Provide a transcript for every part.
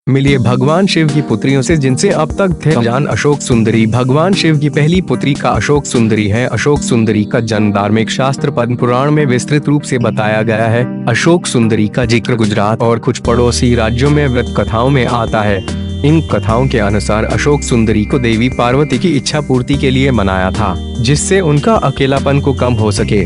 मिलिए भगवान शिव की पुत्रियों से जिनसे अब तक थे अनजान। अशोक सुंदरी भगवान शिव की पहली पुत्री का अशोक सुंदरी है। अशोक सुंदरी का जन्म धार्मिक शास्त्र पद्म पुराण में विस्तृत रूप से बताया गया है। अशोक सुंदरी का जिक्र गुजरात और कुछ पड़ोसी राज्यों में व्रत कथाओं में आता है। इन कथाओं के अनुसार अशोक सुंदरी को देवी पार्वती की इच्छा पूर्ति के लिए मनाया था, जिससे उनका अकेलापन को कम हो सके।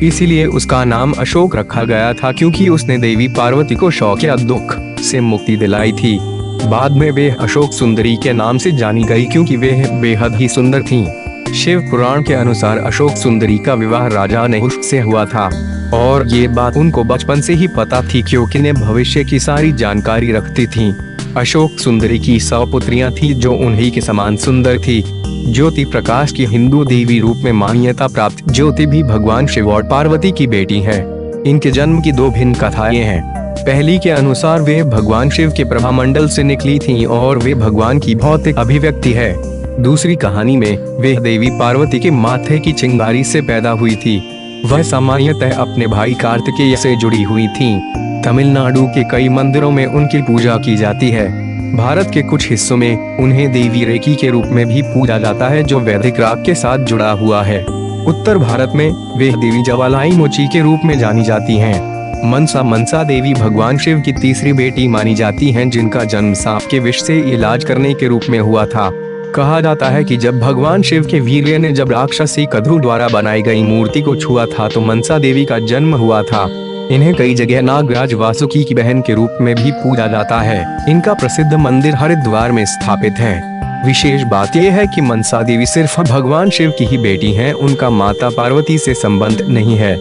इसीलिए उसका नाम अशोक रखा गया था, क्योंकि उसने देवी पार्वती को शौक या दुख से मुक्ति दिलाई थी। बाद में वे अशोक सुंदरी के नाम से जानी गई, क्योंकि वे बेहद ही सुंदर थीं। शिव पुराण के अनुसार अशोक सुंदरी का विवाह राजा नहुष से हुआ था, और ये बात उनको बचपन से ही पता थी, क्योंकि ने भविष्य की सारी जानकारी रखती थीं। अशोक सुंदरी की 100 पुत्रियां थीं, जो उन्हीं के समान सुंदर थी। ज्योति प्रकाश की हिंदू देवी रूप में मान्यता प्राप्त ज्योति भी भगवान शिव और पार्वती की बेटी है। इनके जन्म की 2 भिन्न कथाएं हैं। पहली के अनुसार वे भगवान शिव के प्रभामंडल से निकली थीं और वे भगवान की भौतिक अभिव्यक्ति है। दूसरी कहानी में वे देवी पार्वती के माथे की चिंगारी से पैदा हुई थी। वह सामान्यतः अपने भाई कार्तिकेय से जुड़ी हुई थीं। तमिलनाडु के कई मंदिरों में उनकी पूजा की जाती है। भारत के कुछ हिस्सों में उन्हें देवी रेकी के रूप में भी पूजा जाता है, जो वैदिक राग के साथ जुड़ा हुआ है। उत्तर भारत में वे देवी जवालाई मोची के रूप में जानी जाती हैं। मनसा देवी भगवान शिव की तीसरी बेटी मानी जाती हैं, जिनका जन्म सांप के विष से इलाज करने के रूप में हुआ था। कहा जाता है कि जब भगवान शिव के वीर्य ने जब राक्षसी कद्रु द्वारा बनाई गई मूर्ति को छुआ था, तो मनसा देवी का जन्म हुआ था। इन्हें कई जगह नागराज वासुकी की बहन के रूप में भी पूजा जाता है। इनका प्रसिद्ध मंदिर हरिद्वार में स्थापित है। विशेष बात यह है कि मनसा देवी सिर्फ भगवान शिव की ही बेटी हैं, उनका माता पार्वती से संबंध नहीं है।